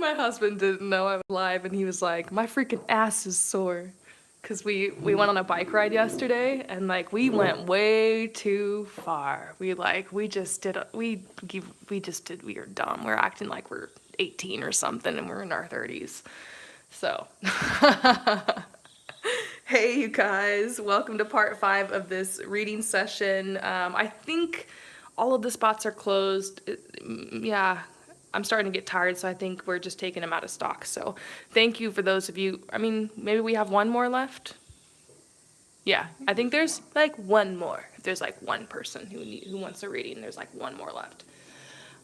My husband didn't know I was live, and he was like, "My freaking ass is sore," because we went on a bike ride yesterday, and like we went way too far. We just did we are dumb. We're acting like we're 18 or something, and we're in our 30s. So, hey, you guys, welcome to part 5 of this reading session. I think all of the spots are closed. Yeah, I'm starting to get tired, so I think we're just taking them out of stock. So thank you for those of you. I mean, maybe we have one more left. Yeah, I think there's like one more. If there's like one person who wants a reading, there's like one more left.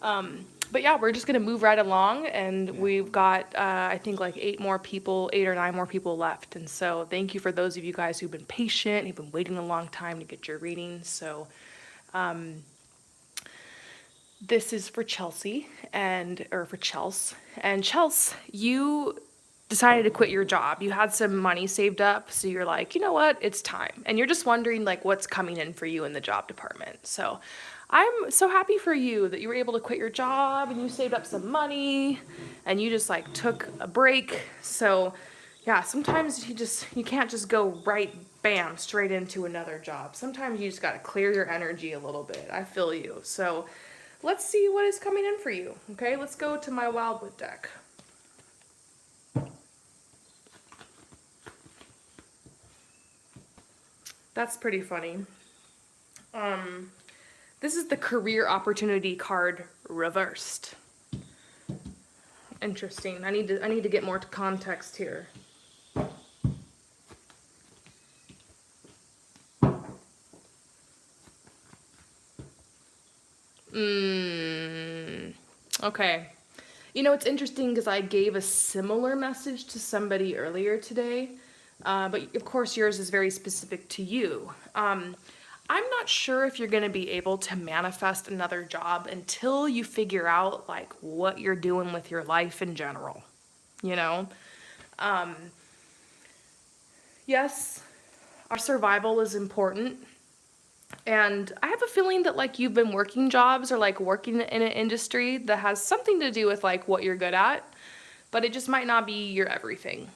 But yeah, we're just gonna move right along, and we've got I think like 8 or 9 more people left. And so thank you for those of you guys who've been patient, who've been waiting a long time to get your readings. So this is for Chelsea or for Chels. And Chels, you decided to quit your job. You had some money saved up, so you're like, you know what, it's time. And you're just wondering like what's coming in for you in the job department. So I'm so happy for you that you were able to quit your job and you saved up some money and you just like took a break. So yeah, sometimes you can't just go right bam straight into another job. Sometimes you just got to clear your energy a little bit. I feel you. So let's see what is coming in for you. Okay, let's go to my Wildwood deck. That's pretty funny. This is the career opportunity card reversed. Interesting. I need to get more context here. Okay. You know, it's interesting because I gave a similar message to somebody earlier today, but of course yours is very specific to you. I'm not sure if you're going to be able to manifest another job until you figure out like what you're doing with your life in general. You know, yes, our survival is important. And I have a feeling that like you've been working jobs or like working in an industry that has something to do with like what you're good at, but it just might not be your everything.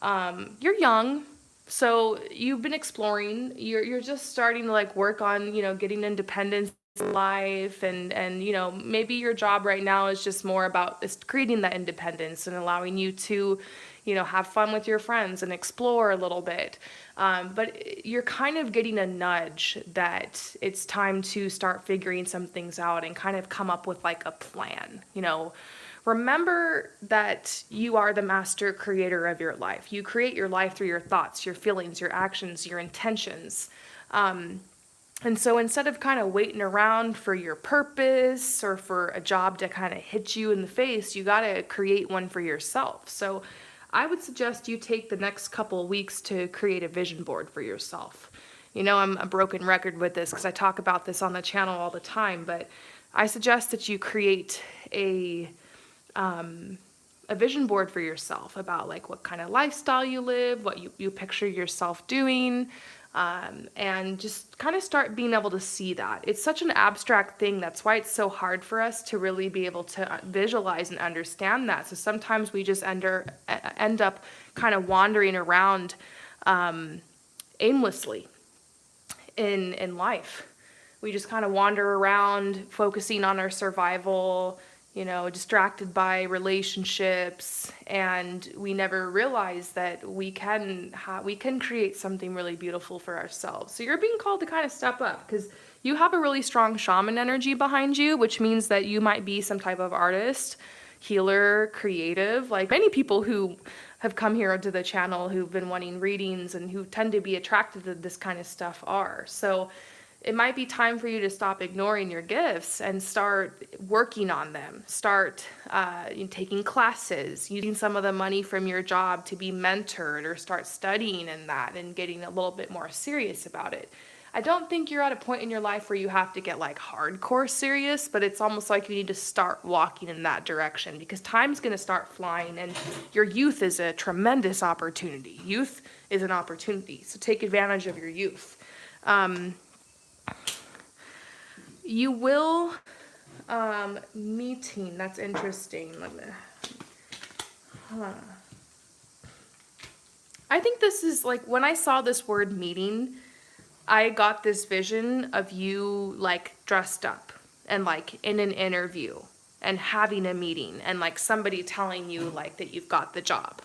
You're young, so you've been exploring. You're just starting to like work on, you know, getting independence in life, and you know, maybe your job right now is just more about is creating that independence and allowing you to, you know, have fun with your friends and explore a little bit. But you're kind of getting a nudge that it's time to start figuring some things out and kind of come up with like a plan, you know. Remember that you are the master creator of your life. You create your life through your thoughts, your feelings, your actions, your intentions. And so instead of kind of waiting around for your purpose or for a job to kind of hit you in the face, you got to create one for yourself. So I would suggest you take the next couple of weeks to create a vision board for yourself. You know, I'm a broken record with this because I talk about this on the channel all the time, but I suggest that you create a vision board for yourself about like what kind of lifestyle you live, what you picture yourself doing, and just kind of start being able to see that. It's such an abstract thing. That's why it's so hard for us to really be able to visualize and understand that. So sometimes we just end up kind of wandering around aimlessly in life. We just kind of wander around focusing on our survival, you know, distracted by relationships, and we never realize that we can create something really beautiful for ourselves. So you're being called to kind of step up because you have a really strong shaman energy behind you, which means that you might be some type of artist, healer, creative, like many people who have come here to the channel who've been wanting readings and who tend to be attracted to this kind of stuff are. So it might be time for you to stop ignoring your gifts and start working on them. Start taking classes, using some of the money from your job to be mentored, or start studying in that and getting a little bit more serious about it. I don't think you're at a point in your life where you have to get like hardcore serious, but it's almost like you need to start walking in that direction because time's going to start flying, and your youth is a tremendous opportunity. Youth is an opportunity, so take advantage of your youth. You will meeting. That's interesting. I think this is like when I saw this word meeting, I got this vision of you like dressed up and like in an interview and having a meeting and like somebody telling you like that you've got the job.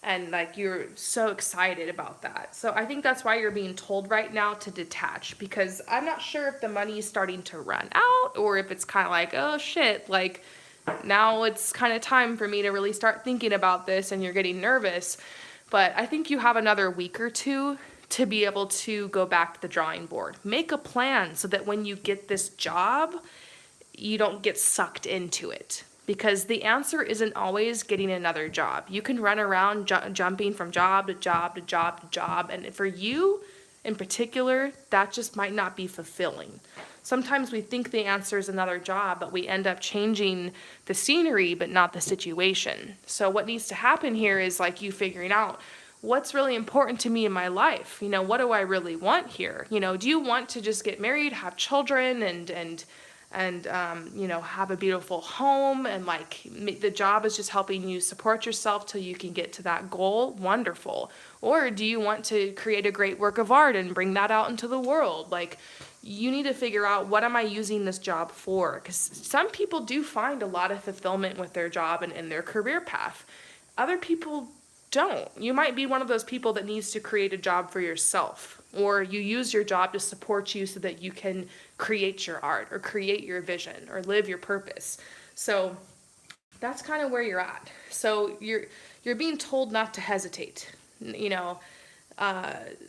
And like you're so excited about that. So I think that's why you're being told right now to detach, because I'm not sure if the money is starting to run out or if it's kind of like, oh shit, like now it's kind of time for me to really start thinking about this and you're getting nervous. But I think you have another week or two to be able to go back to the drawing board. Make a plan so that when you get this job, you don't get sucked into it. Because the answer isn't always getting another job. You can run around jumping from job to job to job to job. And for you in particular, that just might not be fulfilling. Sometimes we think the answer is another job, but we end up changing the scenery, but not the situation. So what needs to happen here is like you figuring out what's really important to me in my life. You know, what do I really want here? You know, do you want to just get married, have children, and you know, have a beautiful home, and like the job is just helping you support yourself till you can get to that goal? Wonderful. Or do you want to create a great work of art and bring that out into the world? Like, you need to figure out, what am I using this job for? Because some people do find a lot of fulfillment with their job and in their career path. Other people don't. You might be one of those people that needs to create a job for yourself, or you use your job to support you so that you can create your art or create your vision or live your purpose. So that's kind of where you're at. So you're being told not to hesitate. You know,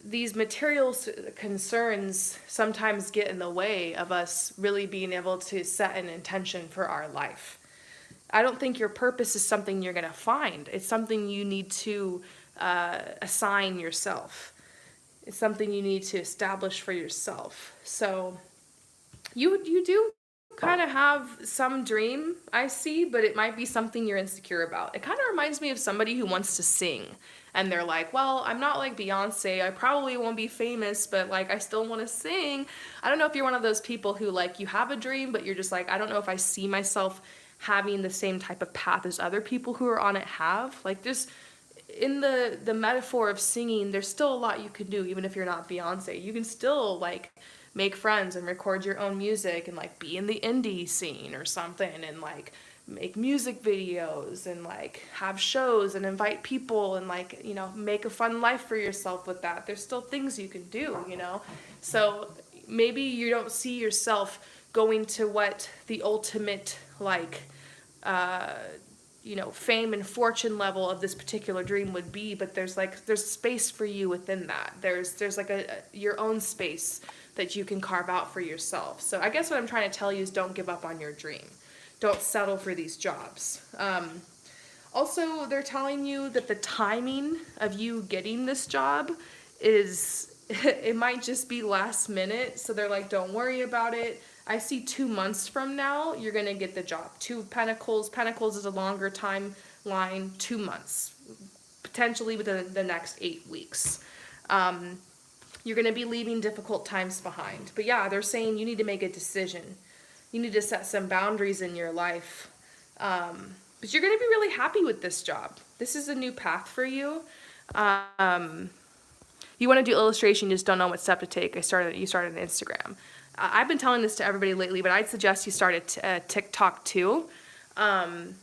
these material concerns sometimes get in the way of us really being able to set an intention for our life. I don't think your purpose is something you're going to find. It's something you need to assign yourself. It's something you need to establish for yourself. So you do kind of have some dream, I see, but it might be something you're insecure about. It kind of reminds me of somebody who wants to sing. And they're like, well, I'm not like Beyonce. I probably won't be famous, but like I still want to sing. I don't know if you're one of those people who like you have a dream, but you're just like, I don't know if I see myself having the same type of path as other people who are on it have. Like there's, in the metaphor of singing, there's still a lot you can do even if you're not Beyonce. You can still like make friends and record your own music and like be in the indie scene or something and like make music videos and like have shows and invite people and like, you know, make a fun life for yourself with that. There's still things you can do, you know? So maybe you don't see yourself going to what the ultimate like you know, fame and fortune level of this particular dream would be, but there's space for you within that. There's like your own space that you can carve out for yourself. So I guess what I'm trying to tell you is don't give up on your dream. Don't settle for these jobs. Also, they're telling you that the timing of you getting this job is, it might just be last minute. So they're like, don't worry about it. I see 2 months from now, you're going to get the job. 2 Pentacles. Pentacles is a longer timeline, 2 months, potentially within the next 8 weeks. You're going to be leaving difficult times behind. But yeah, they're saying you need to make a decision. You need to set some boundaries in your life. But you're going to be really happy with this job. This is a new path for you. You want to do illustration, you just don't know what step to take. You started an Instagram. I've been telling this to everybody lately, but I'd suggest you start a TikTok too. And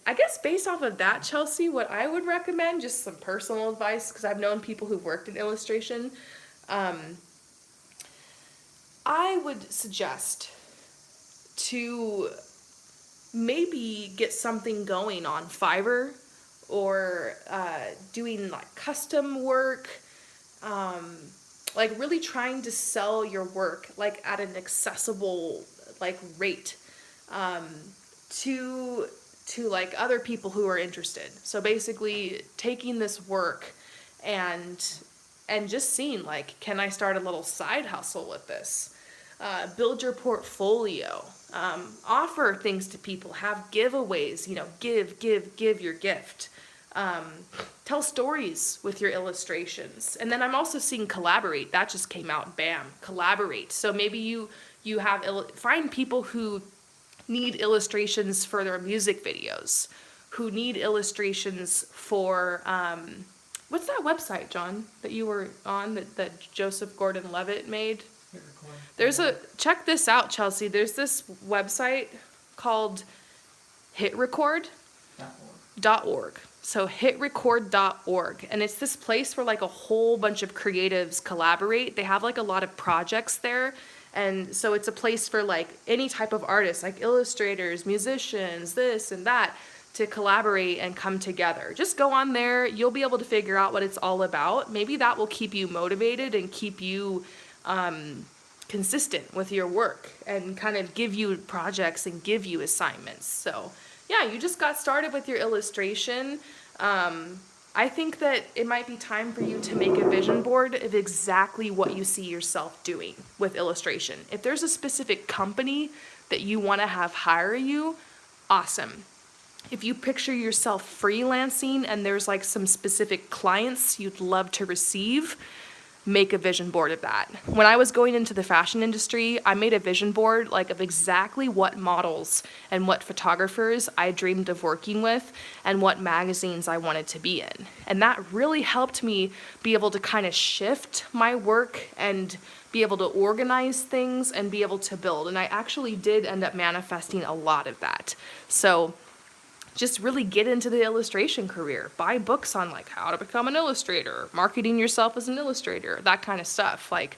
I guess based off of that, Chelsea, what I would recommend, just some personal advice, because I've known people who've worked in illustration, I would suggest to maybe get something going on Fiverr or doing like custom work, like really trying to sell your work like at an accessible like rate to like other people who are interested. So basically taking this work and just seeing like, can I start a little side hustle with this? Build your portfolio, offer things to people, have giveaways, you know, give your gift. Tell stories with your illustrations. And then I'm also seeing collaborate. That just came out, bam, collaborate. So maybe you have, find people who need illustrations for their music videos, who need illustrations for, what's that website, John, that you were on that Joseph Gordon-Levitt made? Check this out, Chelsea. There's this website called hitrecord.org. So hitrecord.org. And it's this place where like a whole bunch of creatives collaborate. They have like a lot of projects there. And so it's a place for like any type of artists, like illustrators, musicians, this and that, to collaborate and come together. Just go on there. You'll be able to figure out what it's all about. Maybe that will keep you motivated and keep you consistent with your work and kind of give you projects and give you assignments. So yeah, you just got started with your illustration. I think that it might be time for you to make a vision board of exactly what you see yourself doing with illustration. If there's a specific company that you want to have hire you, awesome. If you picture yourself freelancing and there's like some specific clients you'd love to receive, make a vision board of that. When I was going into the fashion industry, I made a vision board like of exactly what models and what photographers I dreamed of working with and what magazines I wanted to be in. And that really helped me be able to kind of shift my work and be able to organize things and be able to build. And I actually did end up manifesting a lot of that. So just really get into the illustration career. Buy books on like how to become an illustrator, marketing yourself as an illustrator, that kind of stuff. Like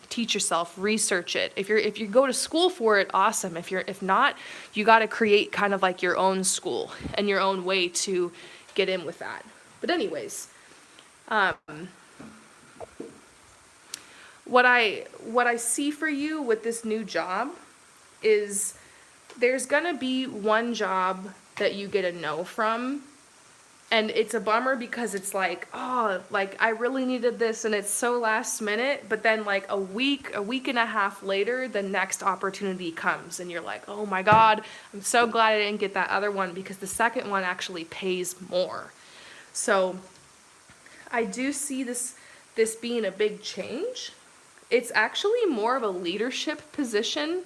teach yourself, research it. If you go to school for it, awesome. If not, you got to create kind of like your own school and your own way to get in with that. But anyways, what I see for you with this new job is there's gonna be one job that you get a no from, and it's a bummer because it's like, oh, like I really needed this and it's so last minute, but then like a week and a half later, the next opportunity comes and you're like, oh my God, I'm so glad I didn't get that other one because the second one actually pays more. So I do see this being a big change. It's actually more of a leadership position,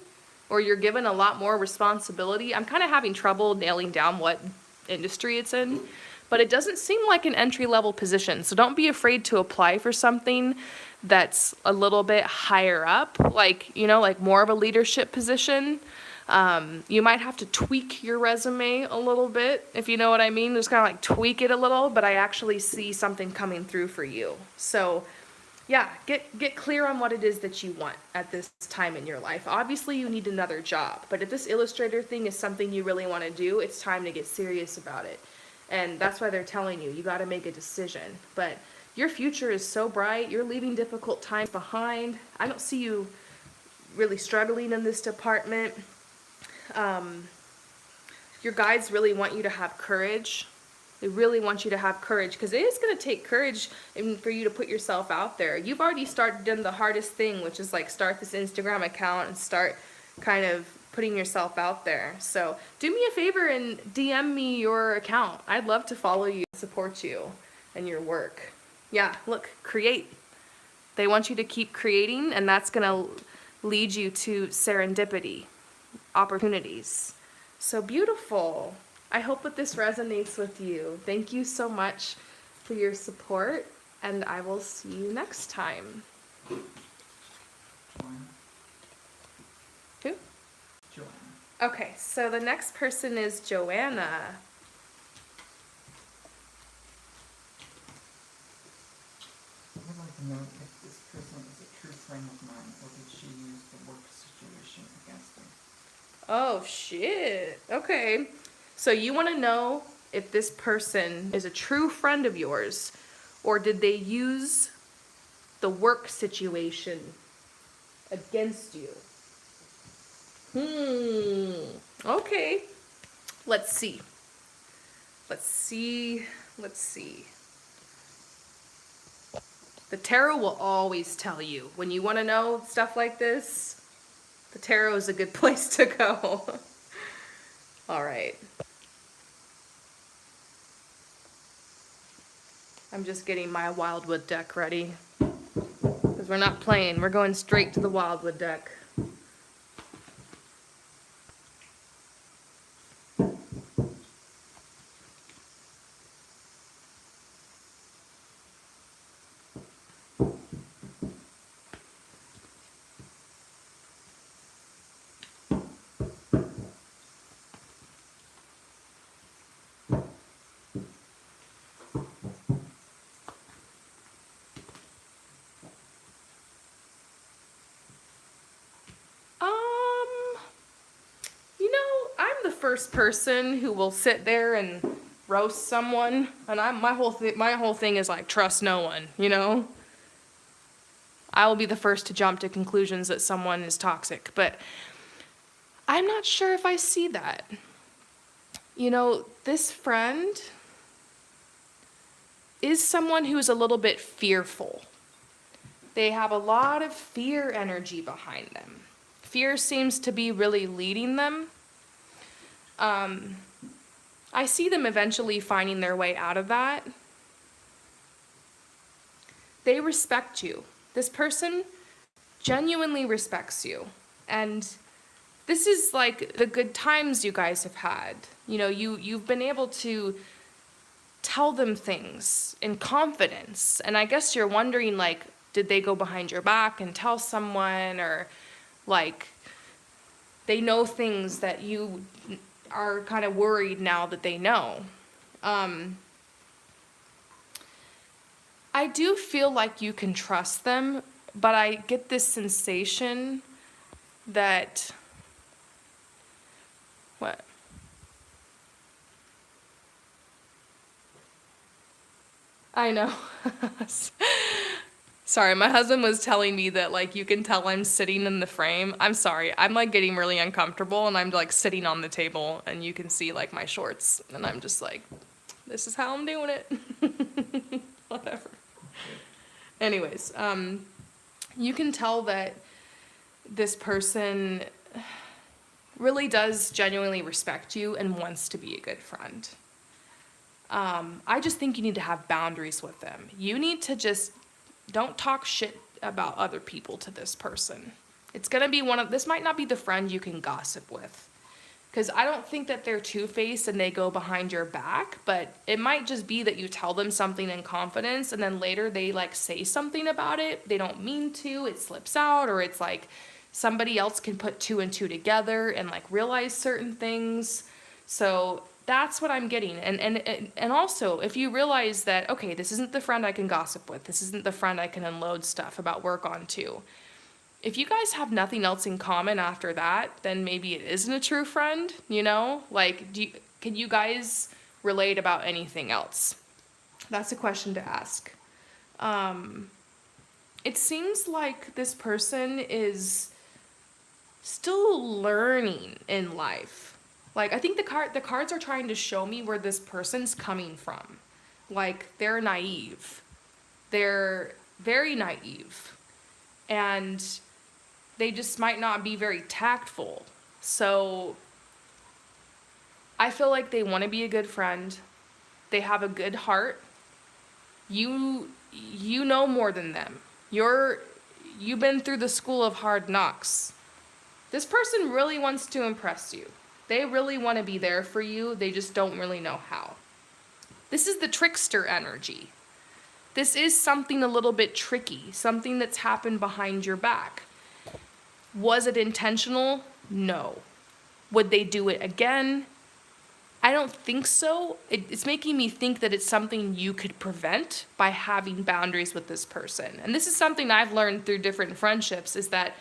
or you're given a lot more responsibility. I'm kind of having trouble nailing down what industry it's in, but it doesn't seem like an entry-level position. So don't be afraid to apply for something that's a little bit higher up, like, you know, like more of a leadership position. You might have to tweak your resume a little bit, if you know what I mean. Just kind of like tweak it a little, but I actually see something coming through for you. So yeah, get clear on what it is that you want at this time in your life. Obviously, you need another job, but if this illustrator thing is something you really want to do, it's time to get serious about it. And that's why they're telling you, you got to make a decision. But your future is so bright. You're leaving difficult times behind. I don't see you really struggling in this department. Your guides really want you to have courage. They really want you to have courage because it is going to take courage for you to put yourself out there. You've already done the hardest thing, which is like start this Instagram account and start kind of putting yourself out there. So do me a favor and DM me your account. I'd love to follow you and support you and your work. Yeah, look, create. They want you to keep creating, and that's going to lead you to serendipity, opportunities. So beautiful. I hope that this resonates with you. Thank you so much for your support, and I will see you next time. Who? Joanna. Okay, so the next person is Joanna. I would like to know if this person is a true friend of mine, or did she use the work situation against me? Oh, shit. Okay. So you want to know if this person is a true friend of yours, or did they use the work situation against you? Okay. Let's see. The tarot will always tell you. When you want to know stuff like this, the tarot is a good place to go. All right. I'm just getting my Wildwood deck ready. Because we're not playing. We're going straight to the Wildwood deck. first person who will sit there and roast someone, and my whole thing is like, trust no one, you know? I will be the first to jump to conclusions that someone is toxic, but I'm not sure if I see that. You know, this friend is someone who is a little bit fearful. They have a lot of fear energy behind them. Fear seems to be really leading them. I see them eventually finding their way out of that. They respect you. This person genuinely respects you. And this is like the good times you guys have had. You know, you've been able to tell them things in confidence. And I guess you're wondering, like, did they go behind your back and tell someone, or like they know things that you are kind of worried now that they know. I do feel like you can trust them, but I get this sensation that, what? I know. Sorry, my husband was telling me that, like, you can tell I'm sitting in the frame. I'm sorry. I'm, like, getting really uncomfortable, and I'm, like, sitting on the table, and you can see, like, my shorts. And I'm just like, this is how I'm doing it. Whatever. Anyways, you can tell that this person really does genuinely respect you and wants to be a good friend. I just think you need to have boundaries with them. You need to just don't talk shit about other people to this person. It's gonna be this might not be the friend you can gossip with. Because I don't think that they're two-faced and they go behind your back, but it might just be that you tell them something in confidence and then later they like say something about it. They don't mean to, it slips out, or it's like somebody else can put two and two together and like realize certain things. So that's what I'm getting. And also, if you realize that, okay, this isn't the friend I can gossip with, this isn't the friend I can unload stuff about work onto. If you guys have nothing else in common after that, then maybe it isn't a true friend, you know? Like, can you guys relate about anything else? That's a question to ask. It seems like this person is still learning in life. Like, I think the cards are trying to show me where this person's coming from. Like, they're naive. They're very naive. And they just might not be very tactful. So I feel like they want to be a good friend. They have a good heart. You know more than them. You've been through the school of hard knocks. This person really wants to impress you. They really want to be there for you. They just don't really know how. This is the trickster energy. This is something a little bit tricky, something that's happened behind your back. Was it intentional? No. Would they do it again? I don't think so. It's making me think that it's something you could prevent by having boundaries with this person. And this is something I've learned through different friendships, is that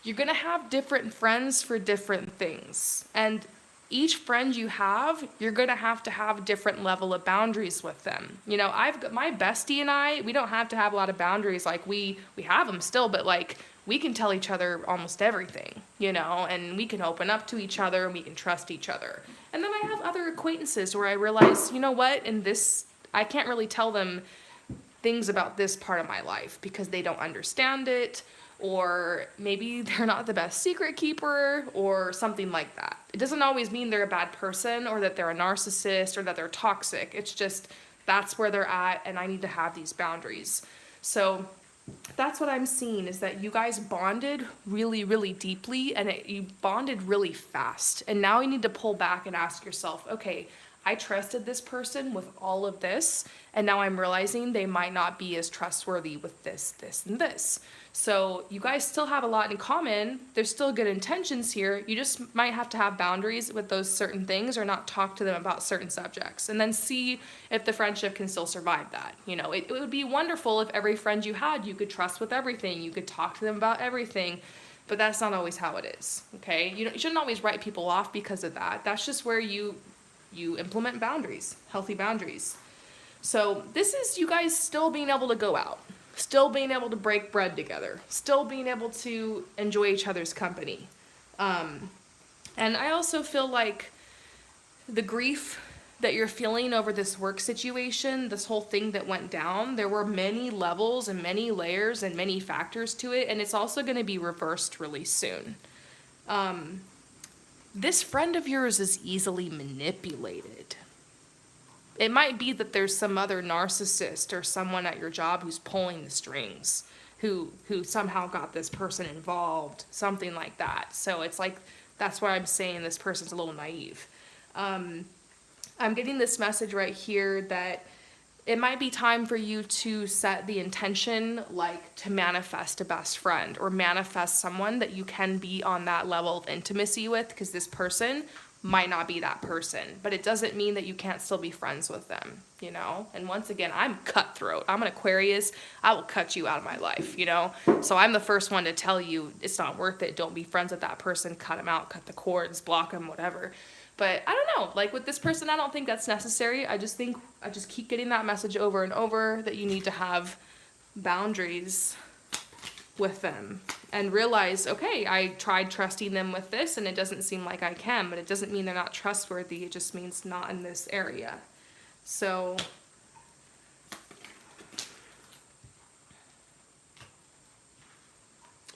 you're going to have different friends for different things. And each friend you have, you're going to have a different level of boundaries with them. You know, I've got my bestie and I, we don't have to have a lot of boundaries. Like, we have them still, but like, we can tell each other almost everything, you know, and we can open up to each other and we can trust each other. And then I have other acquaintances where I realize, you know what, in this, I can't really tell them things about this part of my life because they don't understand it, or maybe they're not the best secret keeper, or something like that. It doesn't always mean they're a bad person or that they're a narcissist or that they're toxic. It's just that's where they're at, and I need to have these boundaries. So that's what I'm seeing, is that you guys bonded really, really deeply, and you bonded really fast. And now you need to pull back and ask yourself, okay, I trusted this person with all of this, and now I'm realizing they might not be as trustworthy with this, this, and this. So you guys still have a lot in common. There's still good intentions here. You just might have to have boundaries with those certain things, or not talk to them about certain subjects, and then see if the friendship can still survive that. You know, it would be wonderful if every friend you had, you could trust with everything. You could talk to them about everything. But that's not always how it is, okay? You shouldn't always write people off because of that. That's just where you implement boundaries, healthy boundaries. So this is you guys still being able to go out, still being able to break bread together, still being able to enjoy each other's company. And I also feel like the grief that you're feeling over this work situation, this whole thing that went down, there were many levels and many layers and many factors to it, and it's also going to be reversed really soon. This friend of yours is easily manipulated. It might be that there's some other narcissist or someone at your job who's pulling the strings, who somehow got this person involved, something like that. So it's like, that's why I'm saying this person's a little naive. I'm getting this message right here that it might be time for you to set the intention, like to manifest a best friend or manifest someone that you can be on that level of intimacy with, because this person might not be that person, but it doesn't mean that you can't still be friends with them, you know? And once again, I'm cutthroat. I'm an Aquarius. I will cut you out of my life, you know? So I'm the first one to tell you it's not worth it. Don't be friends with that person. Cut them out, cut the cords, block them, whatever. But I don't know, like with this person, I don't think that's necessary. I just keep getting that message over and over that you need to have boundaries with them and realize, okay, I tried trusting them with this and it doesn't seem like I can, but it doesn't mean they're not trustworthy. It just means not in this area. So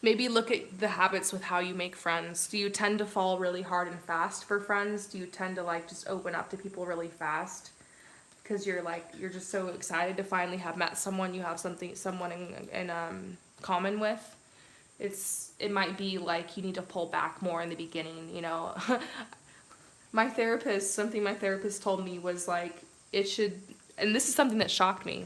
maybe look at the habits with how you make friends. Do you tend to fall really hard and fast for friends? Do you tend to like just open up to people really fast? Because you're just so excited to finally have met someone you have someone in common with. It might be like you need to pull back more in the beginning, you know. Something my therapist told me was like, and this is something that shocked me.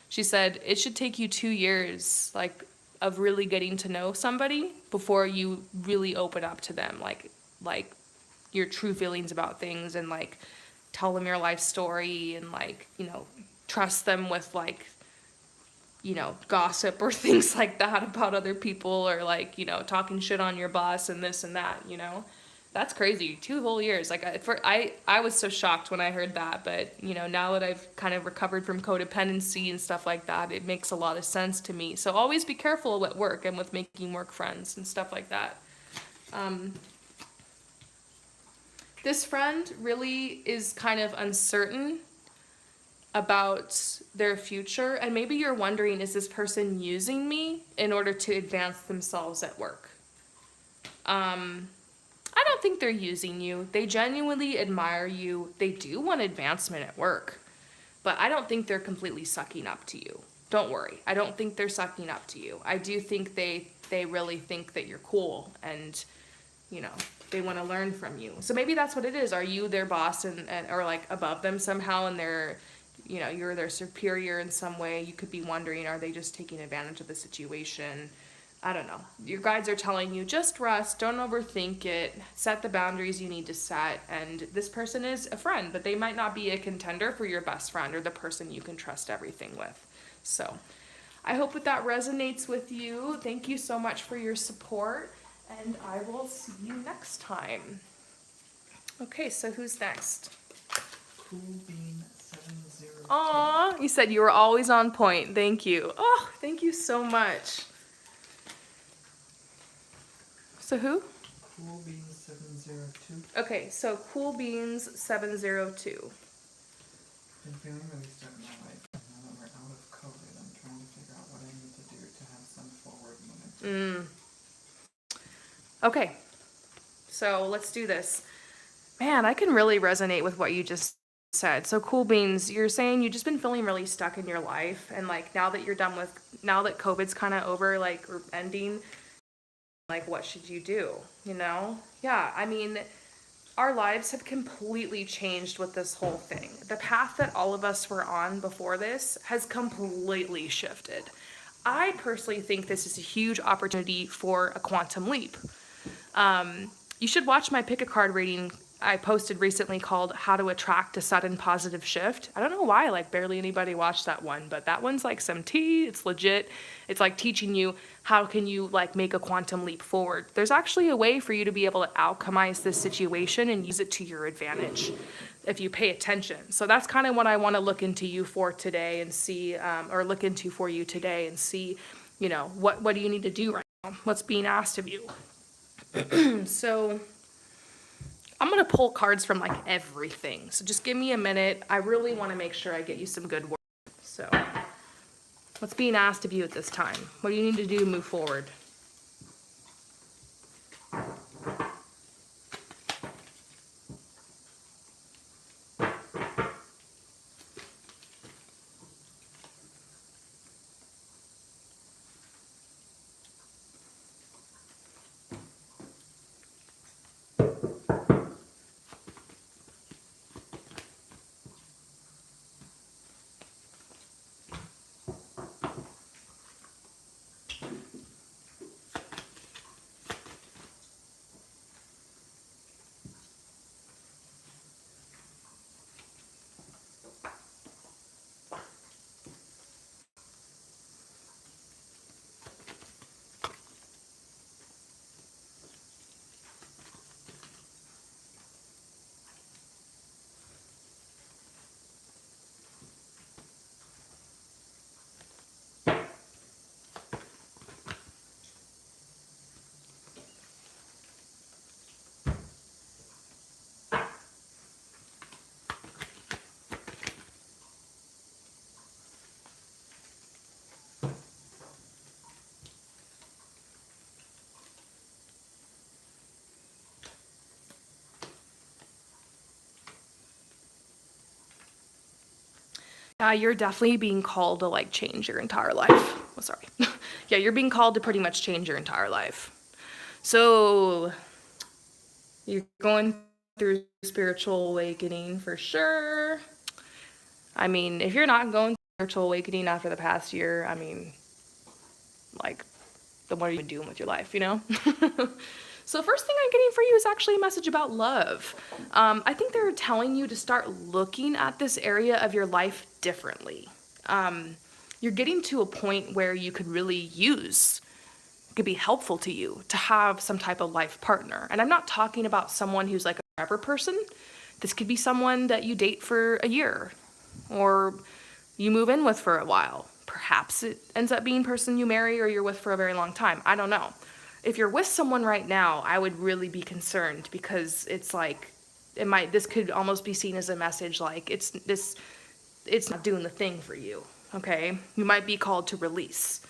She said, it should take you 2 years, like, of really getting to know somebody before you really open up to them, like your true feelings about things, and like tell them your life story, and like, you know, trust them with like, you know, gossip or things like that about other people, or like, you know, talking shit on your boss and this and that, you know. That's crazy. 2 whole years. Like I was so shocked when I heard that, but you know, now that I've kind of recovered from codependency and stuff like that, it makes a lot of sense to me. So always be careful at work and with making work friends and stuff like that. This friend really is kind of uncertain about their future, and maybe you're wondering, is this person using me in order to advance themselves at work? I don't think they're using you. They genuinely admire you. They do want advancement at work, but I don't think they're completely sucking up to you. Don't worry. I don't think they're sucking up to you. I do think they really think that you're cool, and you know, they want to learn from you. So maybe that's what it is. Are you their boss and or like above them somehow, and they're, you know, you're their superior in some way? You could be wondering, are they just taking advantage of the situation? I don't know. Your guides are telling you, just rest, don't overthink it, set the boundaries you need to set, and this person is a friend, but they might not be a contender for your best friend or the person you can trust everything with. So I hope that resonates with you. Thank you so much for your support, and I will see you next time. Okay, so who's next? Coolbean702. Aw, you said you were always on point. Thank you. Oh, thank you so much. So who? Coolbean702. Okay, so Coolbeans702. Been feeling really stuck in my life. Now that we're out of COVID, I'm trying to figure out what I need to do to have some forward momentum. Okay, so let's do this. Man, I can really resonate with what you just said. So Cool Beans, you're saying you've just been feeling really stuck in your life, and like now that COVID's kind of over, like, or ending, like, what should you do, you know? Yeah, I mean, our lives have completely changed with this whole thing. The path that all of us were on before this has completely shifted. I personally think this is a huge opportunity for a quantum leap. You should watch my pick a card reading I posted recently called How to Attract a Sudden Positive Shift. I don't know why, like, barely anybody watched that one, but that one's like some tea. It's legit. It's like teaching you how can you like make a quantum leap forward. There's actually a way for you to be able to alchemize this situation and use it to your advantage if you pay attention. So that's kind of what I want to look into you for today and see, or look into for you today and see, you know, what do you need to do right now? What's being asked of you? So I'm going to pull cards from like everything. So just give me a minute. I really want to make sure I get you some good work. So what's being asked of you at this time? What do you need to do to move forward? You're definitely being called to like change your entire life. Oh, sorry. Yeah, you're being called to pretty much change your entire life. So you're going through spiritual awakening for sure. I mean, if you're not going through spiritual awakening after the past year, I mean, like, then what are you doing with your life, you know? So first thing I'm getting for you is actually a message about love. I think they're telling you to start looking at this area of your life differently. You're getting to a point where you could really use, it could be helpful to you to have some type of life partner. And I'm not talking about someone who's like a forever person. This could be someone that you date for a year or you move in with for a while. Perhaps it ends up being a person you marry or you're with for a very long time. I don't know. If you're with someone right now, I would really be concerned because it's like this could almost be seen as a message like it's not doing the thing for you. Okay? You might be called to release.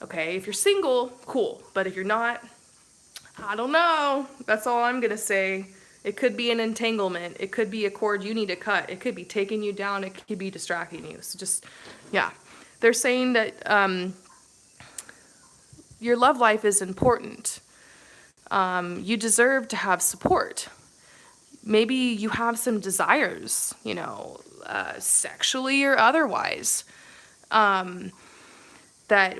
Okay? If you're single, cool. But if you're not, I don't know. That's all I'm going to say. It could be an entanglement. It could be a cord you need to cut. It could be taking you down. It could be distracting you. So just, yeah. They're saying that your love life is important. You deserve to have support. Maybe you have some desires, you know, sexually or otherwise, that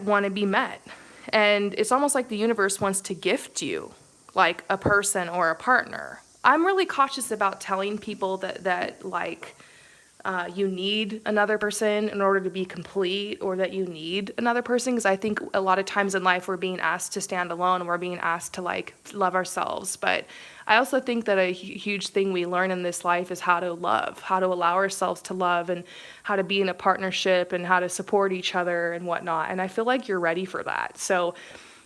want to be met. And it's almost like the universe wants to gift you like a person or a partner. I'm really cautious about telling people that you need another person in order to be complete, or that you need another person, because I think a lot of times in life we're being asked to stand alone and we're being asked to like love ourselves. But I also think that a huge thing we learn in this life is how to love, how to allow ourselves to love, and how to be in a partnership and how to support each other and whatnot. And I feel like you're ready for that. So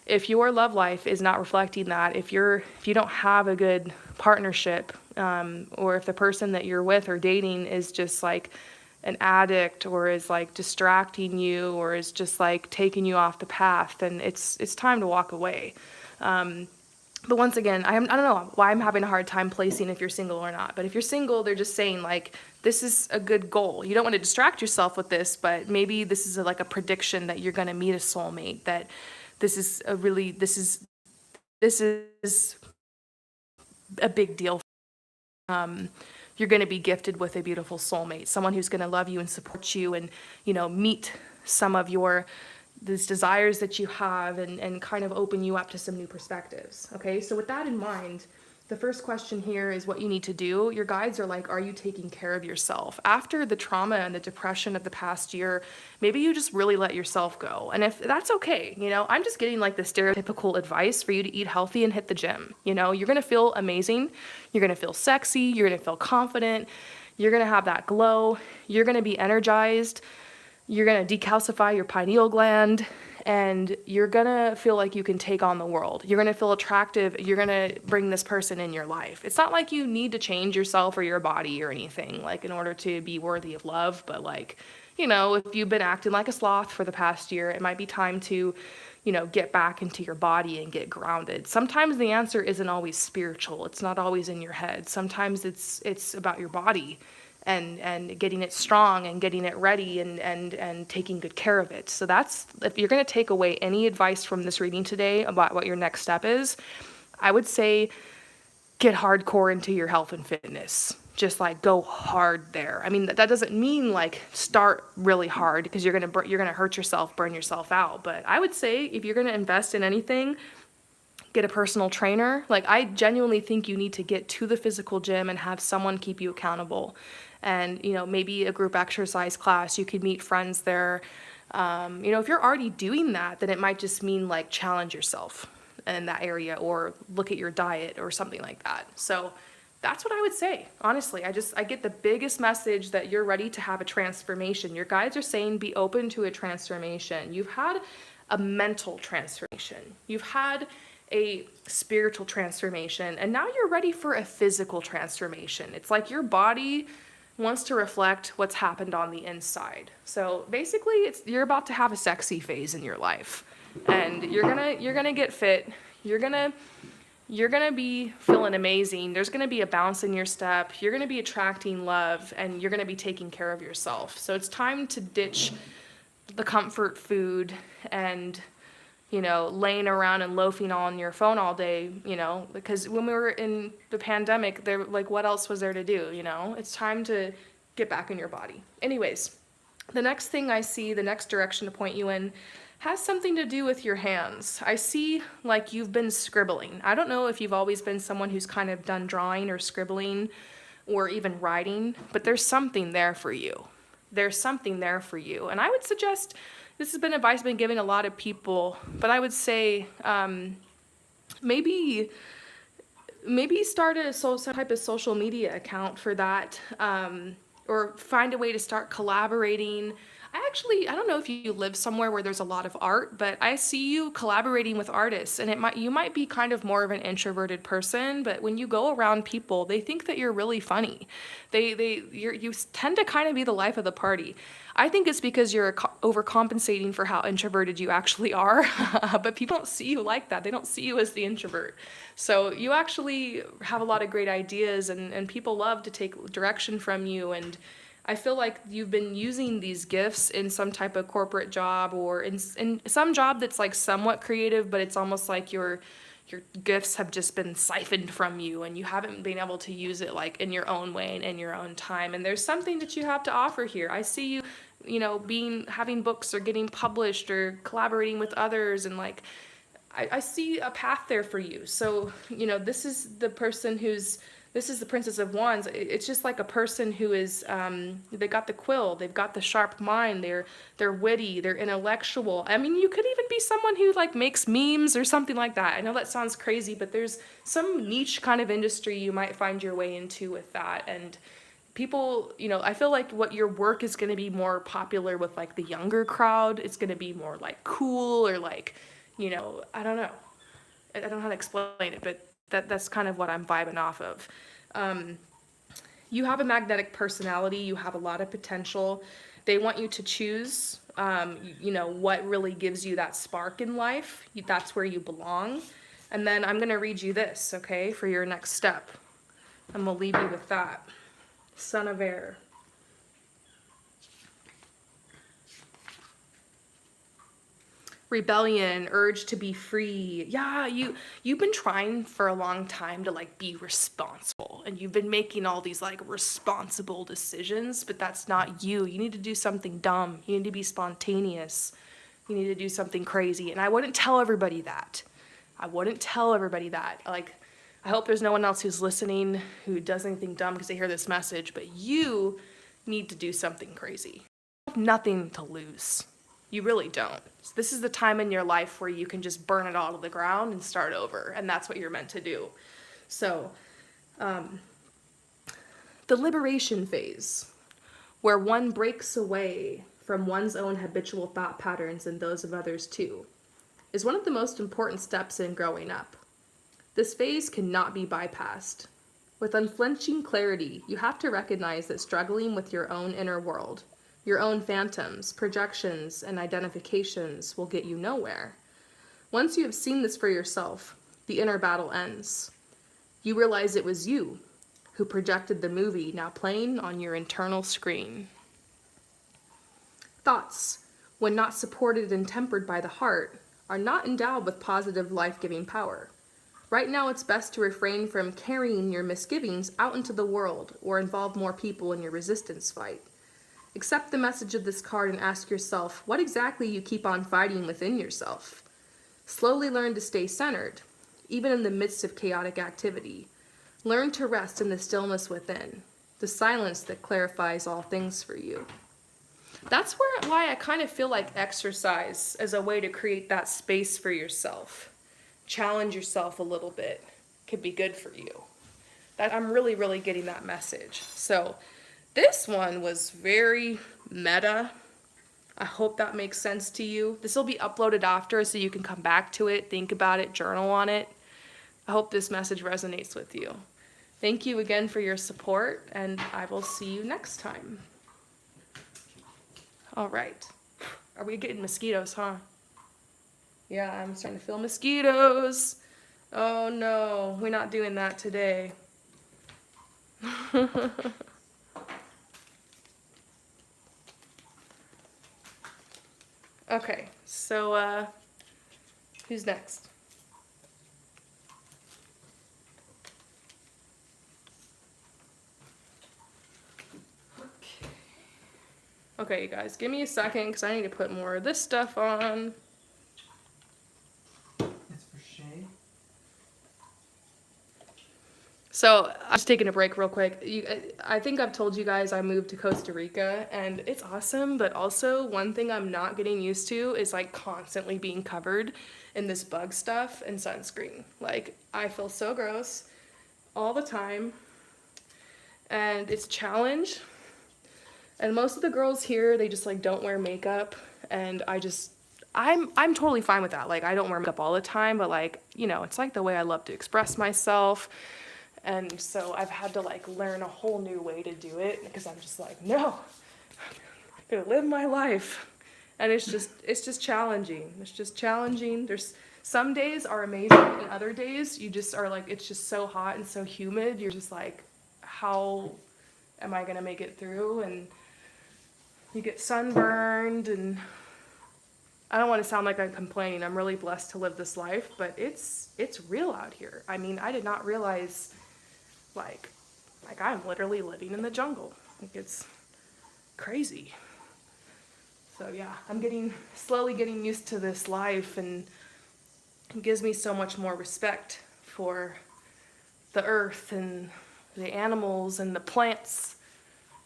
if your love life is not reflecting that, if you don't have a good partnership, or if the person that you're with or dating is just like an addict or is like distracting you or is just like taking you off the path, then it's time to walk away. But once again, I don't know why I'm having a hard time placing if you're single or not. But if you're single, they're just saying like, this is a good goal. You don't want to distract yourself with this, but maybe this is like a prediction that you're going to meet a soulmate, that this is a big deal. You're going to be gifted with a beautiful soulmate, someone who's going to love you and support you and, you know, meet some of these desires that you have and kind of open you up to some new perspectives. Okay, so with that in mind, The first question here is what you need to do. Your guides are like, are you taking care of yourself? After the trauma and the depression of the past year, maybe you just really let yourself go. And if that's okay, I'm just getting like the stereotypical advice for you to eat healthy and hit the gym. You're gonna feel amazing. You're gonna feel sexy. You're gonna feel confident. You're gonna have that glow. You're gonna be energized. You're gonna decalcify your pineal gland. And you're gonna feel like you can take on the world. You're gonna feel attractive. You're gonna bring this person in your life. It's not like you need to change yourself or your body or anything, like in order to be worthy of love. But like, if you've been acting like a sloth for the past year, it might be time to, get back into your body and get grounded. Sometimes the answer isn't always spiritual. It's not always in your head. Sometimes it's about your body. And getting it strong and getting it ready and taking good care of it. So that's, if you're going to take away any advice from this reading today about what your next step is, I would say get hardcore into your health and fitness. Just like go hard there. I mean, that doesn't mean like start really hard because you're going to hurt yourself, burn yourself out. But I would say if you're going to invest in anything, get a personal trainer. Like, I genuinely think you need to get to the physical gym and have someone keep you accountable. And, maybe a group exercise class, you could meet friends there. If you're already doing that, then it might just mean like challenge yourself in that area or look at your diet or something like that. So that's what I would say. Honestly, I get the biggest message that you're ready to have a transformation. Your guides are saying be open to a transformation. You've had a mental transformation. You've had a spiritual transformation, and now you're ready for a physical transformation. It's like your body wants to reflect what's happened on the inside. So basically, you're about to have a sexy phase in your life, and you're gonna get fit. You're gonna be feeling amazing. There's gonna be a bounce in your step. You're gonna be attracting love, and you're gonna be taking care of yourself. So it's time to ditch the comfort food and laying around and loafing on your phone all day, because when we were in the pandemic, there, like, what else was there to do, It's time to get back in your body. Anyways, the next thing I see, the next direction to point you in, has something to do with your hands. I see, like, you've been scribbling. I don't know if you've always been someone who's kind of done drawing or scribbling or even writing, but there's something there for you. There's something there for you. And I would suggest, this has been advice I've been giving a lot of people, but I would say maybe start some type of social media account for that, or find a way to start collaborating. I don't know if you live somewhere where there's a lot of art, but I see you collaborating with artists, and you might be kind of more of an introverted person, but when you go around people, they think that you're really funny. You tend to kind of be the life of the party. I think it's because you're overcompensating for how introverted you actually are, but people don't see you like that. They don't see you as the introvert. So you actually have a lot of great ideas, and people love to take direction from you, and I feel like you've been using these gifts in some type of corporate job or in some job that's like somewhat creative, but it's almost like your gifts have just been siphoned from you and you haven't been able to use it like in your own way and in your own time. And there's something that you have to offer here. I see you, having books or getting published or collaborating with others, and like I see a path there for you. So, this is the person this is the Princess of Wands. It's just like a person who is, they got the quill, they've got the sharp mind, they're witty, they're intellectual. I mean, you could even be someone who like makes memes or something like that. I know that sounds crazy, but there's some niche kind of industry you might find your way into with that. And people, I feel like what your work is going to be more popular with like the younger crowd. It's going to be more like cool or like, I don't know. I don't know how to explain it, but that's kind of what I'm vibing off of. You have a magnetic personality. You have a lot of potential. They want you to choose, what really gives you that spark in life. That's where you belong. And then I'm going to read you this, okay, for your next step. I'm going to leave you with that. Son of Air. Rebellion, urge to be free. Yeah, you've been trying for a long time to like be responsible, and you've been making all these like responsible decisions, but that's not you. You need to do something dumb. You need to be spontaneous. You need to do something crazy. And I wouldn't tell everybody that. Like, I hope there's no one else who's listening who does anything dumb because they hear this message, but you need to do something crazy. You have nothing to lose. You really don't. So this is the time in your life where you can just burn it all to the ground and start over, and that's what you're meant to do. So, the liberation phase, where one breaks away from one's own habitual thought patterns and those of others too, is one of the most important steps in growing up. This phase cannot be bypassed. With unflinching clarity, you have to recognize that struggling with your own inner world, your own phantoms, projections, and identifications will get you nowhere. Once you have seen this for yourself, the inner battle ends. You realize it was you who projected the movie now playing on your internal screen. Thoughts, when not supported and tempered by the heart, are not endowed with positive life-giving power. Right now, it's best to refrain from carrying your misgivings out into the world or involve more people in your resistance fight. Accept the message of this card and ask yourself what exactly you keep on fighting within yourself. Slowly learn to stay centered, even in the midst of chaotic activity. Learn to rest in the stillness within, the silence that clarifies all things for you. That's why I kind of feel like exercise as a way to create that space for yourself. Challenge yourself a little bit could be good for you. I'm really, really getting that message. So this one was very meta. I hope that makes sense to you. This will be uploaded after so you can come back to it, think about it, journal on it. I hope this message resonates with you. Thank you again for your support, and I will see you next time. All right. Are we getting mosquitoes, huh? Yeah, I'm starting to feel mosquitoes. Oh no, we're not doing that today. Okay, so who's next? Okay, you guys, give me a second because I need to put more of this stuff on. It's for Shay. So I'm just taking a break real quick. I think I've told you guys I moved to Costa Rica, and it's awesome, but also one thing I'm not getting used to is like constantly being covered in this bug stuff and sunscreen. Like, I feel so gross all the time, and it's a challenge. And most of the girls here, they just like don't wear makeup, and I'm totally fine with that. Like, I don't wear makeup all the time, but like, you know, it's like the way I love to express myself. And so I've had to like learn a whole new way to do it because I'm just like, no, I'm gonna live my life. And it's just challenging. It's just challenging. There's some days are amazing, and other days you just are like, it's just so hot and so humid. You're just like, how am I gonna make it through? And you get sunburned, and I don't want to sound like I'm complaining. I'm really blessed to live this life, but it's real out here. I mean, I did not realize like I'm literally living in the jungle. Like, it's crazy. So yeah, I'm slowly getting used to this life, and it gives me so much more respect for the earth and the animals and the plants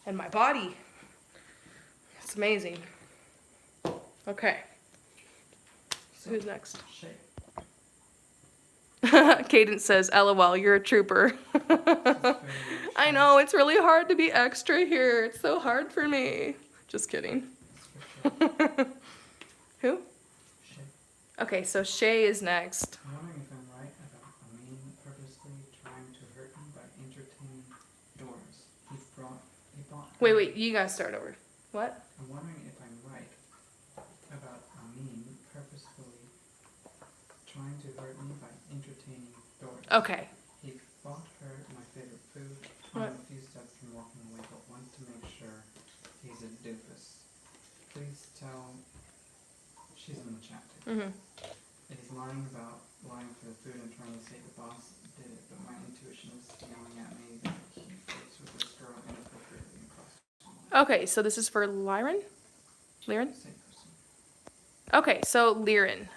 and my body. It's amazing. Okay. So who's next? Shay. Cadence says, LOL, you're a trooper. I know, it's really hard to be extra here. It's so hard for me. Just kidding. Who? Shay. Okay, so Shay is next. I'm wondering if I'm right about Amin purposely trying to hurt me by entertaining Doris. He bought her. Wait, you guys start over. What? I'm wondering if I'm right about Amin purposefully trying to hurt me by entertaining Doris. Okay. He bought her my favorite food, What? a few steps from walking away, but wants to make sure he's a doofus. Please tell. She's in the chat too. Mm-hmm. And he's lying for the food and trying to say the boss did it, but my intuition is yelling at me that he flirts with this girl inappropriately and costume. Okay, so this is for Lyran? Lyran? Same person. Okay, so Lyran.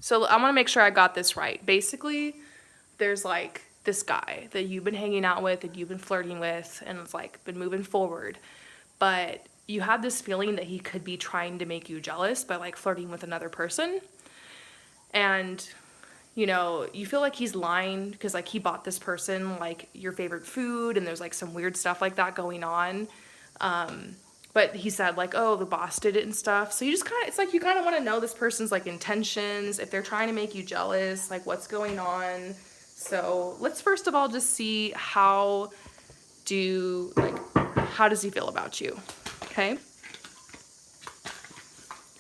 So I want to make sure I got this right. Basically, there's like this guy that you've been hanging out with and you've been flirting with and it's like been moving forward, but you have this feeling that he could be trying to make you jealous by like flirting with another person. And you know, you feel like he's lying because like he bought this person like your favorite food and there's like some weird stuff like that going on. But he said like, oh, the boss did it and stuff. So you just kind of, it's like you kind of want to know this person's like intentions, if they're trying to make you jealous, like what's going on. So let's first of all just see how does he feel about you? Okay.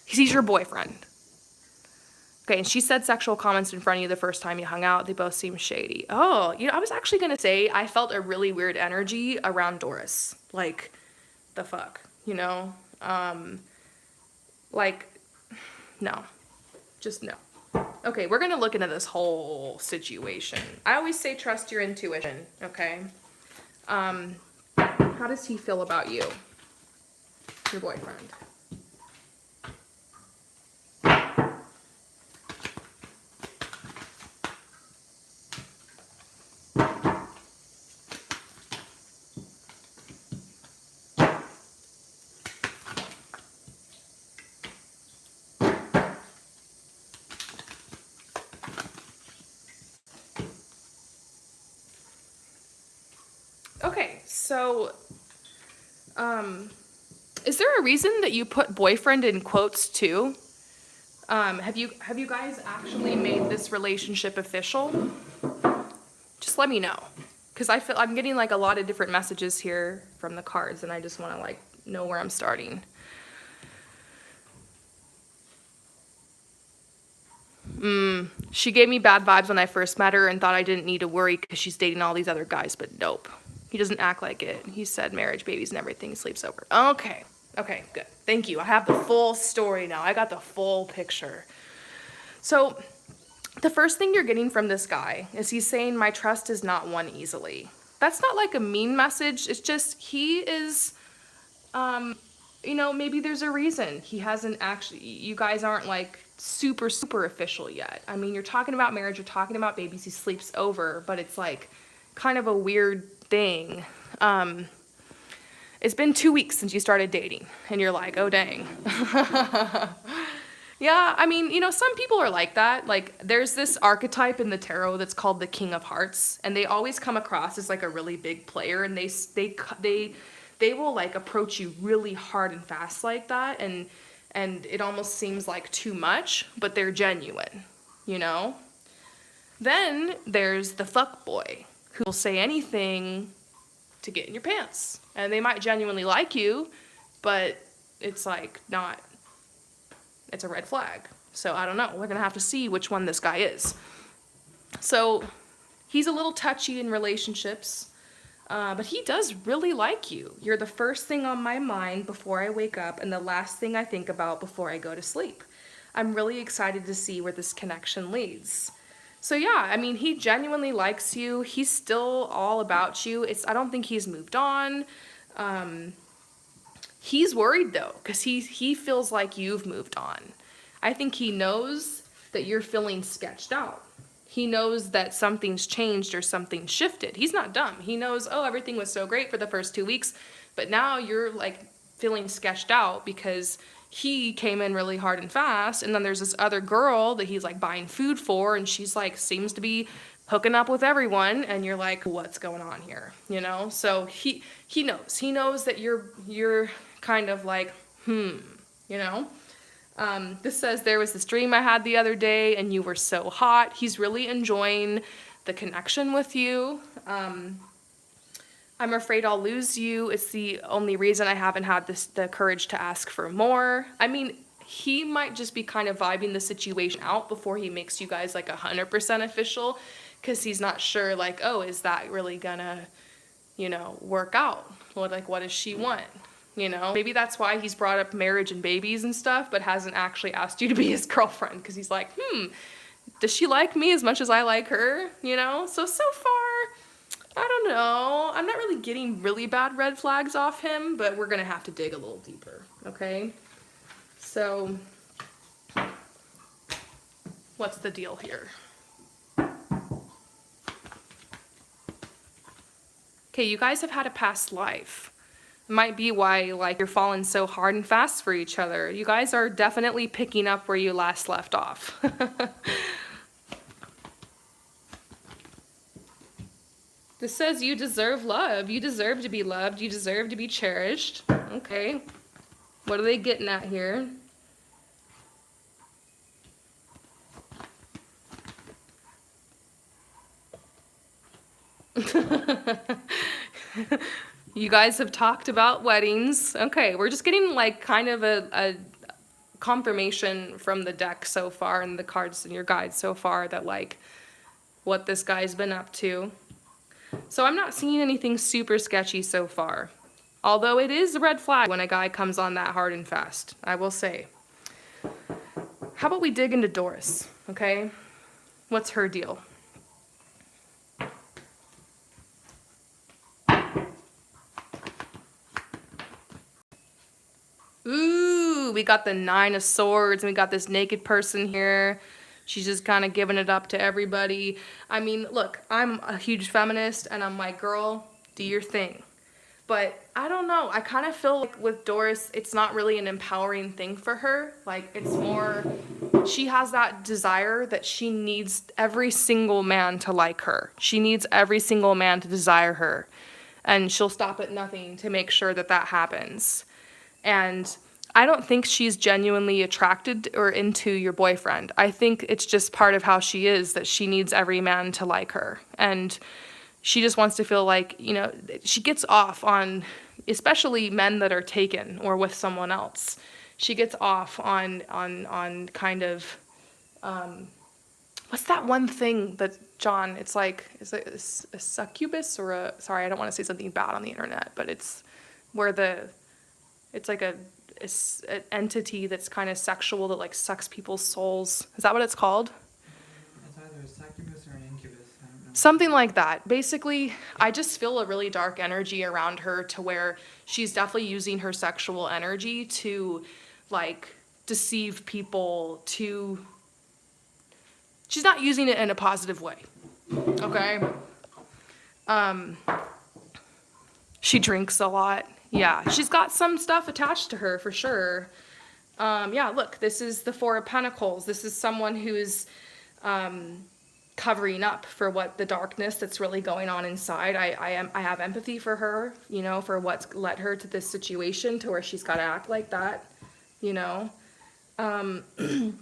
He's your boyfriend. Okay, and she said sexual comments in front of you the first time you hung out. They both seem shady. Oh, you know, I was actually going to say I felt a really weird energy around Doris. Like, the fuck, you know? Like, no. Just no. Okay, we're going to look into this whole situation. I always say trust your intuition, okay? How does he feel about you, your boyfriend? Okay, so, is there a reason that you put boyfriend in quotes too? Have you guys actually made this relationship official? Just let me know, because I feel I'm getting like a lot of different messages here from the cards, and I just want to like know where I'm starting. She gave me bad vibes when I first met her and thought I didn't need to worry because she's dating all these other guys, but nope. He doesn't act like it. He said marriage, babies, and everything, sleeps over. Okay. Okay, good. Thank you. I have the full story now. I got the full picture. So, the first thing you're getting from this guy is he's saying, my trust is not won easily. That's not like a mean message. It's just he is, you know, maybe there's a reason he hasn't actually, you guys aren't like super, super official yet. I mean, you're talking about marriage, you're talking about babies, he sleeps over, but it's like kind of a weird thing. It's been 2 weeks since you started dating, and you're like, oh dang. Yeah, I mean, you know, some people are like that. Like, there's this archetype in the tarot that's called the King of Hearts, and they always come across as like a really big player, and they will like approach you really hard and fast like that, and it almost seems like too much, but they're genuine, you know? Then there's the fuck boy, who will say anything to get in your pants. And they might genuinely like you, but it's like not, it's a red flag. So I don't know. We're gonna have to see which one this guy is. So he's a little touchy in relationships, but he does really like you. You're the first thing on my mind before I wake up and the last thing I think about before I go to sleep. I'm really excited to see where this connection leads. So yeah, I mean, he genuinely likes you. He's still all about you. I don't think he's moved on. He's worried though, because he feels like you've moved on. I think he knows that you're feeling sketched out. He knows that something's changed or something shifted. He's not dumb. He knows, oh, everything was so great for the first 2 weeks, but now you're like feeling sketched out because he came in really hard and fast, and then there's this other girl that he's like buying food for, and she's like seems to be hooking up with everyone, and you're like, what's going on here, you know? So he knows that you're kind of like, you know? This says, there was this dream I had the other day and you were so hot. He's really enjoying the connection with you. I'm afraid I'll lose you. It's the only reason I haven't had the courage to ask for more. I mean, he might just be kind of vibing the situation out before he makes you guys like 100% official, because he's not sure like, oh, is that really gonna, you know, work out? What does she want? You know, maybe that's why he's brought up marriage and babies and stuff, but hasn't actually asked you to be his girlfriend, because he's like, does she like me as much as I like her? You know, so far, I don't know. I'm not really getting really bad red flags off him, but we're gonna have to dig a little deeper, okay? So, what's the deal here? Okay, you guys have had a past life. Might be why like you're falling so hard and fast for each other. You guys are definitely picking up where you last left off. This says you deserve love. You deserve to be loved. You deserve to be cherished. Okay. What are they getting at here? You guys have talked about weddings. Okay, we're just getting like kind of a confirmation from the deck so far and the cards in your guide so far that like what this guy's been up to. So I'm not seeing anything super sketchy so far. Although it is a red flag when a guy comes on that hard and fast, I will say. How about we dig into Doris, okay? What's her deal? Ooh, we got the 9 of Swords, and we got this naked person here. She's just kind of giving it up to everybody. I mean, look, I'm a huge feminist, and I'm like, girl, do your thing. But I don't know. I kind of feel like with Doris, it's not really an empowering thing for her. Like, it's more, she has that desire that she needs every single man to like her. She needs every single man to desire her. And she'll stop at nothing to make sure that that happens. And I don't think she's genuinely attracted or into your boyfriend. I think it's just part of how she is, that she needs every man to like her. And she just wants to feel like, you know, she gets off on, especially men that are taken or with someone else. She gets off on kind of, what's that one thing that, John, it's like, is it a succubus or a, sorry, I don't want to say something bad on the internet, but it's where it's like an entity that's kind of sexual that like sucks people's souls. Is that what it's called? It's either a succubus or an incubus. I don't know. Something like that. Basically, I just feel a really dark energy around her to where she's definitely using her sexual energy to like deceive people, to she's not using it in a positive way. Okay? She drinks a lot. Yeah, she's got some stuff attached to her for sure. Yeah, look, this is the 4 of Pentacles. This is someone who's covering up for what the darkness that's really going on inside. I have empathy for her, you know, for what's led her to this situation to where she's got to act like that, you know. The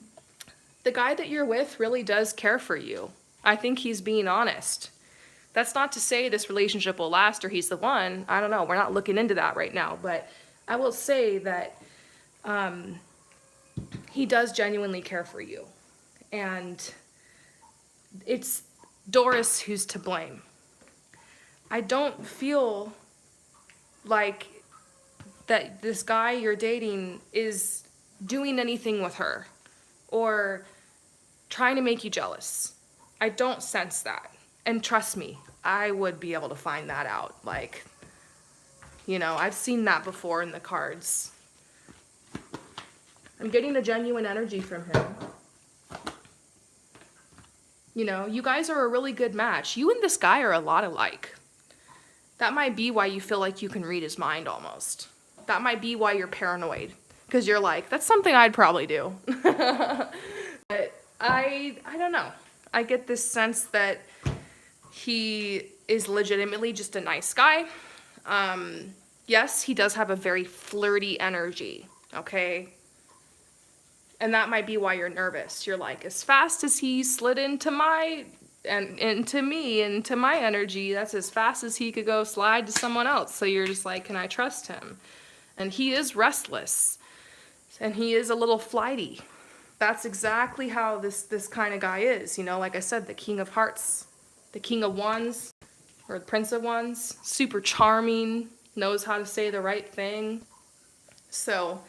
guy that you're with really does care for you. I think he's being honest. That's not to say this relationship will last or he's the one. I don't know. We're not looking into that right now. But I will say that he does genuinely care for you. And it's Doris who's to blame. I don't feel like that this guy you're dating is doing anything with her or trying to make you jealous. I don't sense that. And trust me, I would be able to find that out. Like, you know, I've seen that before in the cards. I'm getting a genuine energy from him. You know, you guys are a really good match. You and this guy are a lot alike. That might be why you feel like you can read his mind almost. That might be why you're paranoid. Because you're like, that's something I'd probably do. But I don't know. I get this sense that he is legitimately just a nice guy. Yes, he does have a very flirty energy, okay? And that might be why you're nervous. You're like, as fast as he slid into my energy, that's as fast as he could go slide to someone else. So you're just like, can I trust him? And he is restless. And he is a little flighty. That's exactly how this kind of guy is. You know, like I said, the King of Hearts, the King of Wands, or the Prince of Wands. Super charming, knows how to say the right thing. So,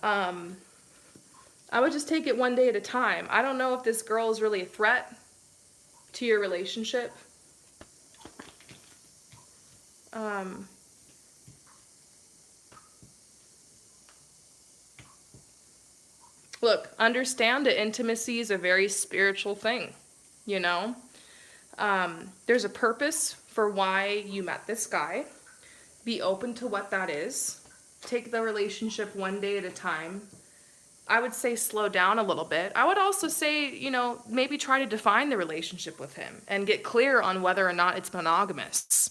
I would just take it one day at a time. I don't know if this girl is really a threat to your relationship. Look, understand that intimacy is a very spiritual thing, you know? There's a purpose for why you met this guy. Be open to what that is. Take the relationship one day at a time. I would say slow down a little bit. I would also say, you know, maybe try to define the relationship with him and get clear on whether or not it's monogamous.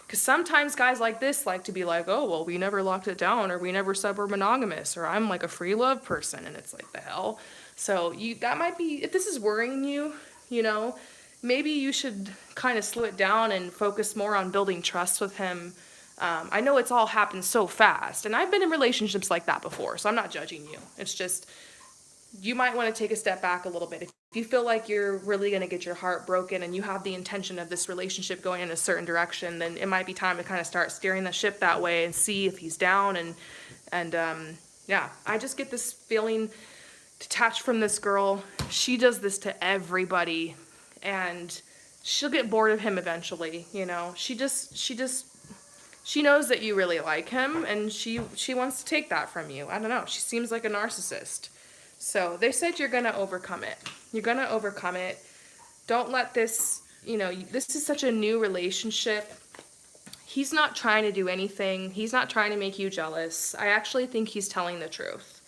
Because sometimes guys like this like to be like, oh, well, we never locked it down, or we never said we're monogamous, or I'm like a free love person, and it's like, the hell? So that might be, if this is worrying you, you know, maybe you should kind of slow it down and focus more on building trust with him. I know it's all happened so fast, and I've been in relationships like that before, so I'm not judging you. It's just, you might want to take a step back a little bit. If you feel like you're really going to get your heart broken and you have the intention of this relationship going in a certain direction, then it might be time to kind of start steering the ship that way and see if he's down. And yeah, I just get this feeling detached from this girl. She does this to everybody, and she'll get bored of him eventually, you know. She knows that you really like him, and she wants to take that from you. I don't know. She seems like a narcissist. So they said you're going to overcome it. You're going to overcome it. Don't let this, you know, this is such a new relationship. He's not trying to do anything. He's not trying to make you jealous. I actually think he's telling the truth.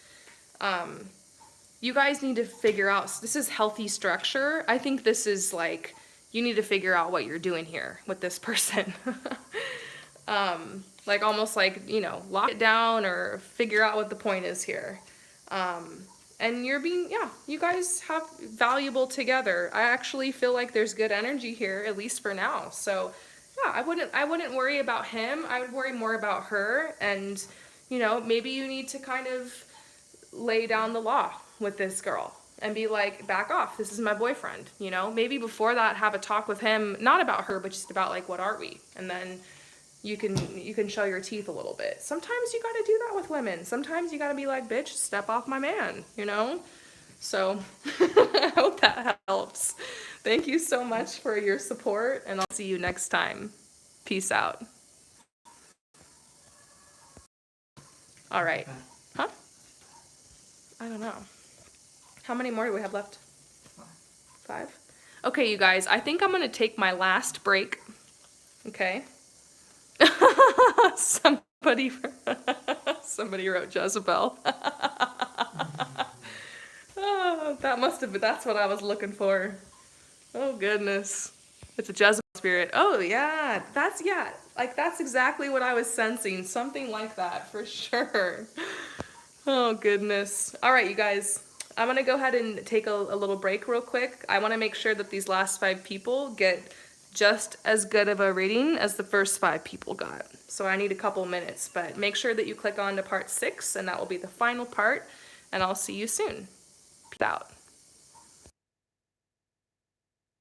You guys need to figure out, this is healthy structure. I think this is like, you need to figure out what you're doing here with this person. Like almost like, you know, lock it down or figure out what the point is here. And you're being, yeah, you guys have valuable together. I actually feel like there's good energy here, at least for now. So yeah, I wouldn't worry about him. I would worry more about her. And, you know, maybe you need to kind of lay down the law with this girl and be like, back off. This is my boyfriend, you know, maybe before that, have a talk with him, not about her, but just about like, what are we? And then you can show your teeth a little bit. Sometimes you got to do that with women. Sometimes you got to be like, bitch, step off my man, you know? So I hope that helps. Thank you so much for your support, and I'll see you next time. Peace out. All right. Huh? I don't know. How many more do we have left? 5? Okay, you guys, I think I'm going to take my last break. Okay? Somebody wrote Jezebel. Oh, that's what I was looking for. Oh goodness. It's a Jezebel spirit. Oh yeah, that's exactly what I was sensing. Something like that for sure. Oh goodness. All right, you guys. I'm gonna go ahead and take a little break real quick. I want to make sure that these last 5 people get just as good of a reading as the first 5 people got. So I need a couple minutes, but make sure that you click on to part 6, and that will be the final part, and I'll see you soon. Peace out.